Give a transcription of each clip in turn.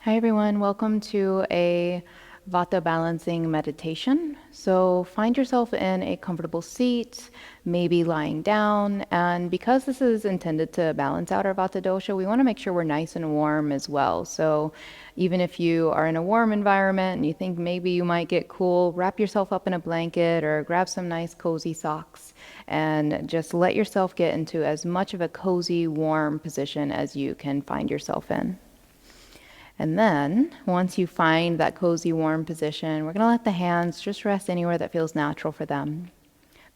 Hi everyone, welcome to a vata balancing meditation. So find yourself in a comfortable seat, maybe lying down, and because this is intended to balance out our vata dosha, we want to make sure we're nice and warm as well. So even if you are in a warm environment and you think maybe you might get cool, wrap yourself up in a blanket or grab some nice cozy socks and just let yourself get into as much of a cozy, warm position as you can find yourself in. And then once you find that cozy, warm position, we're going to let the hands just rest anywhere that feels natural for them.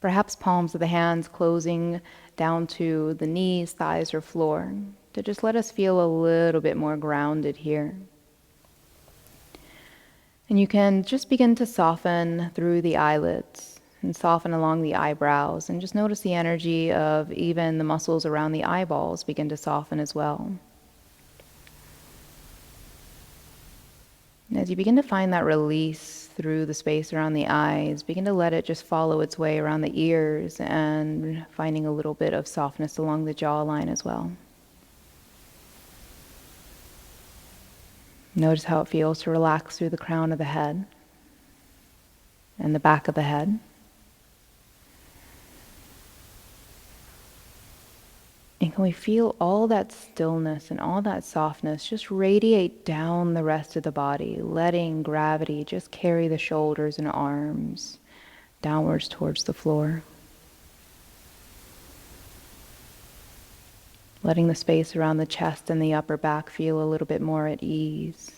Perhaps palms of the hands closing down to the knees, thighs, or floor to just let us feel a little bit more grounded here. And you can just begin to soften through the eyelids and soften along the eyebrows and just notice the energy of even the muscles around the eyeballs begin to soften as well. And as you begin to find that release through the space around the eyes, begin to let it just follow its way around the ears and finding a little bit of softness along the jawline as well. Notice how it feels to relax through the crown of the head and the back of the head. And can we feel all that stillness and all that softness just radiate down the rest of the body, letting gravity just carry the shoulders and arms downwards towards the floor. Letting the space around the chest and the upper back feel a little bit more at ease.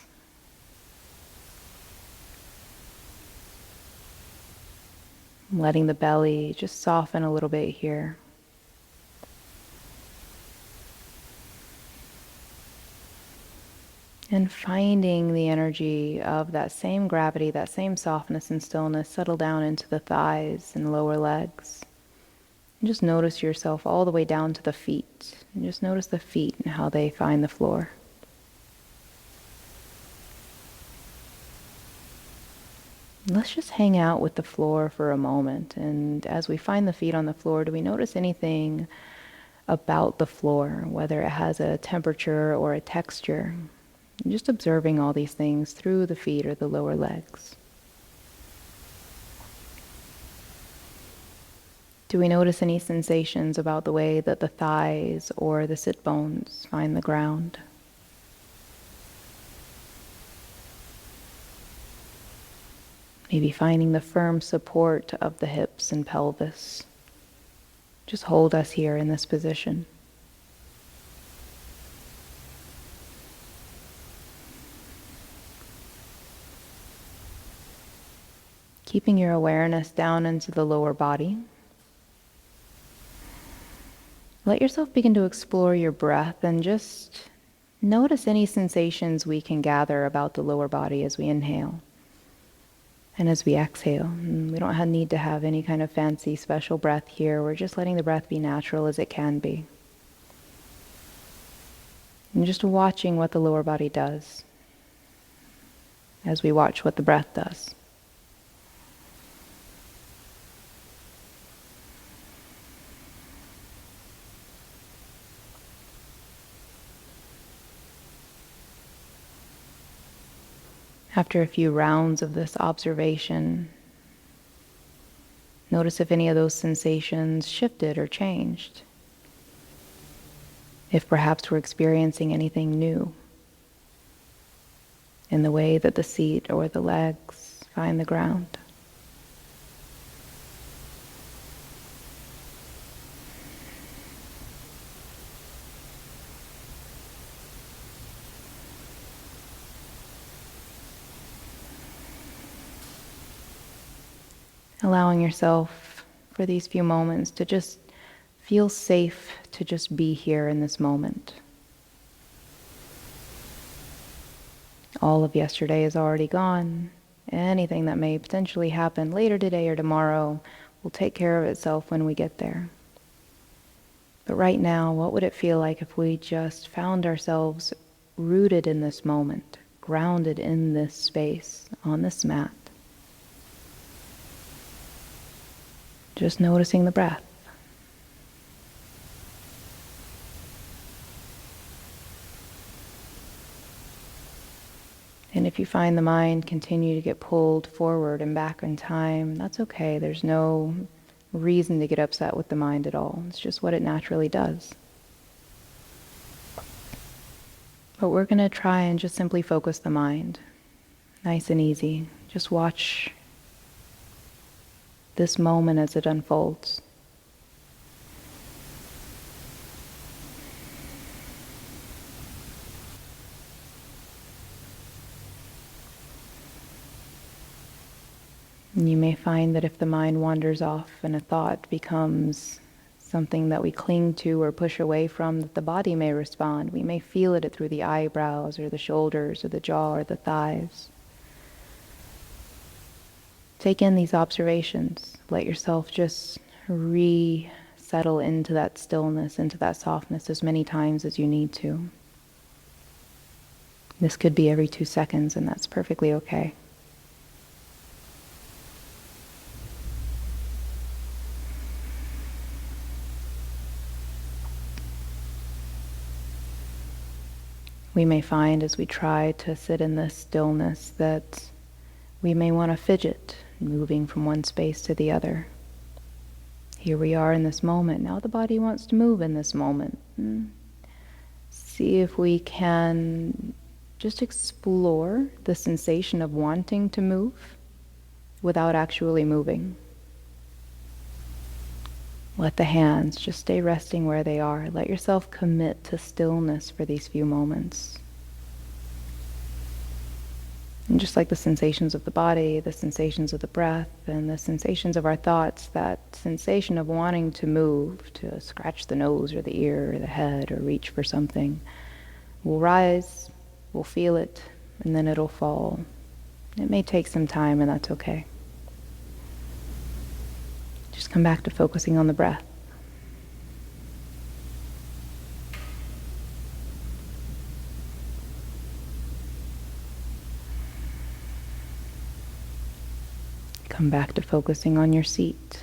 Letting the belly just soften a little bit here. And finding the energy of that same gravity, that same softness and stillness settle down into the thighs and lower legs. And just notice yourself all the way down to the feet. And just notice the feet and how they find the floor. Let's just hang out with the floor for a moment. And as we find the feet on the floor, do we notice anything about the floor, whether it has a temperature or a texture? And just observing all these things through the feet or the lower legs. Do we notice any sensations about the way that the thighs or the sit bones find the ground? Maybe finding the firm support of the hips and pelvis. Just hold us here in this position. Keeping your awareness down into the lower body. Let yourself begin to explore your breath and just notice any sensations we can gather about the lower body as we inhale and as we exhale. And we don't need to have any kind of fancy special breath here. We're just letting the breath be natural as it can be. And just watching what the lower body does as we watch what the breath does. After a few rounds of this observation, notice if any of those sensations shifted or changed. If perhaps we're experiencing anything new in the way that the seat or the legs find the ground. Allowing yourself for these few moments to just feel safe to just be here in this moment. All of yesterday is already gone. Anything that may potentially happen later today or tomorrow will take care of itself when we get there. But right now, what would it feel like if we just found ourselves rooted in this moment, grounded in this space, on this mat? Just noticing the breath. If you find the mind continue to get pulled forward and back in time, that's okay. There's no reason to get upset with the mind at all. It's just what it naturally does. But we're going to try and just simply focus the mind. Nice and easy. Just watch this moment as it unfolds. And you may find that if the mind wanders off and a thought becomes something that we cling to or push away from, that the body may respond. We may feel it through the eyebrows or the shoulders or the jaw or the thighs. Take in these observations. Let yourself just resettle into that stillness, into that softness as many times as you need to. This could be every 2 seconds, and that's perfectly okay. We may find as we try to sit in this stillness that we may want to fidget, moving from one space to the other. Here we are in this moment. Now the body wants to move in this moment. See if we can just explore the sensation of wanting to move without actually moving. Let the hands just stay resting where they are. Let yourself commit to stillness for these few moments. And just like the sensations of the body, the sensations of the breath, and the sensations of our thoughts, that sensation of wanting to move, to scratch the nose or the ear or the head or reach for something, will rise, we'll feel it, and then it'll fall. It may take some time, and that's okay. Just come back to focusing on the breath. Come back to focusing on your seat.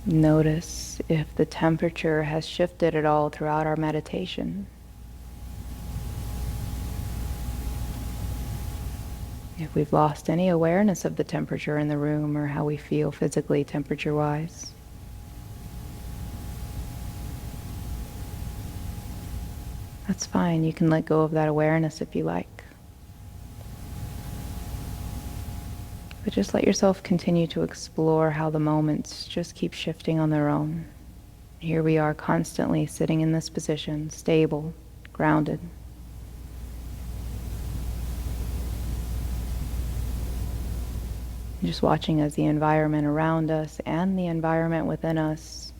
Notice if the temperature has shifted at all throughout our meditation. If we've lost any awareness of the temperature in the room or how we feel physically temperature-wise. That's fine. You can let go of that awareness if you like. But just let yourself continue to explore how the moments just keep shifting on their own. Here we are constantly sitting in this position, stable, grounded. Just watching as the environment around us and the environment within us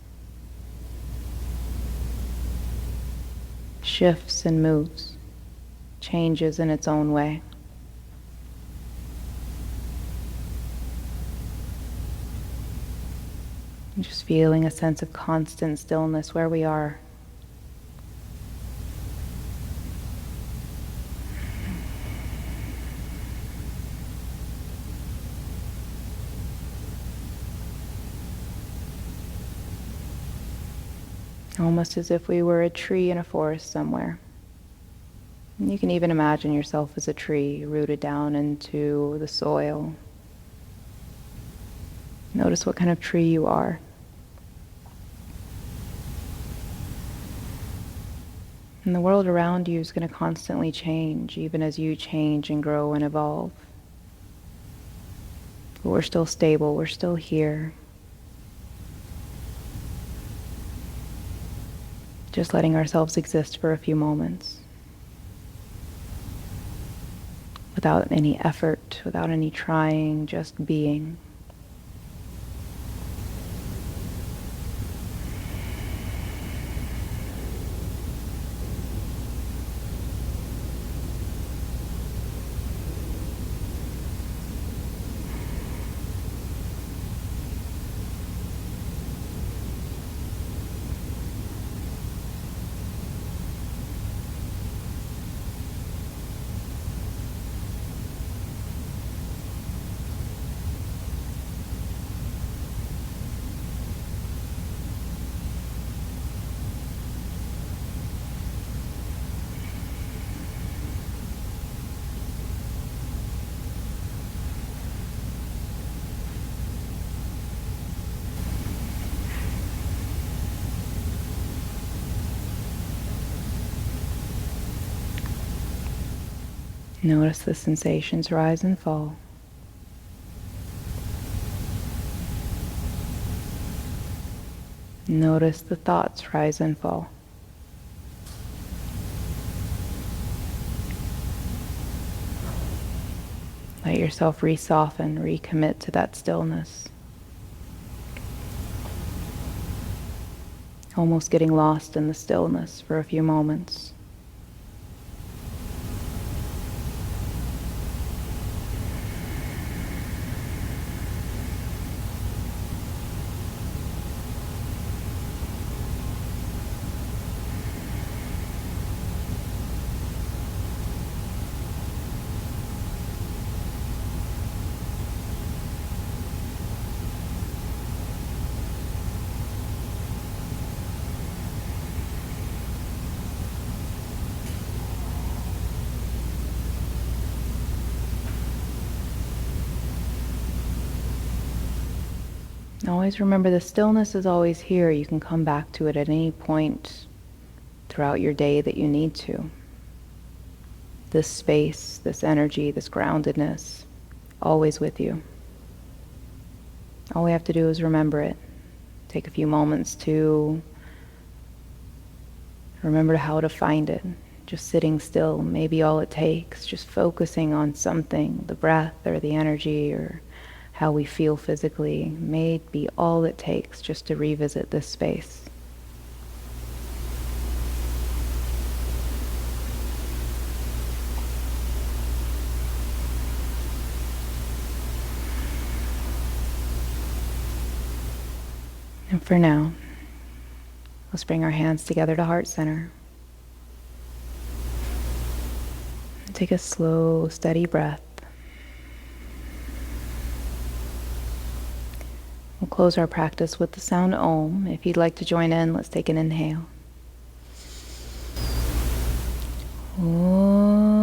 shifts and moves, changes in its own way. Just feeling a sense of constant stillness where we are. Almost as if we were a tree in a forest somewhere. And you can even imagine yourself as a tree rooted down into the soil. Notice what kind of tree you are. And the world around you is going to constantly change, even as you change and grow and evolve. But we're still stable, we're still here. Just letting ourselves exist for a few moments. Without any effort, without any trying, just being. Notice the sensations rise and fall. Notice the thoughts rise and fall. Let yourself re-soften, recommit to that stillness. Almost getting lost in the stillness for a few moments. Always remember the stillness is always here. You can come back to it at any point throughout your day that you need to. This space, this energy, this groundedness, always with you. All we have to do is remember it. Take a few moments to remember how to find it. Just sitting still, maybe all it takes. Just focusing on something, the breath or the energy or how we feel physically, may be all it takes just to revisit this space. And for now, let's bring our hands together to heart center. And take a slow, steady breath. We'll close our practice with the sound Om. If you'd like to join in, let's take an inhale. Om.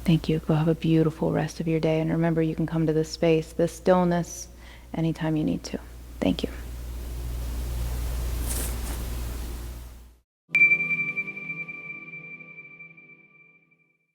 Thank you. Go have a beautiful rest of your day. And remember, you can come to this space, this stillness, anytime you need to. Thank you.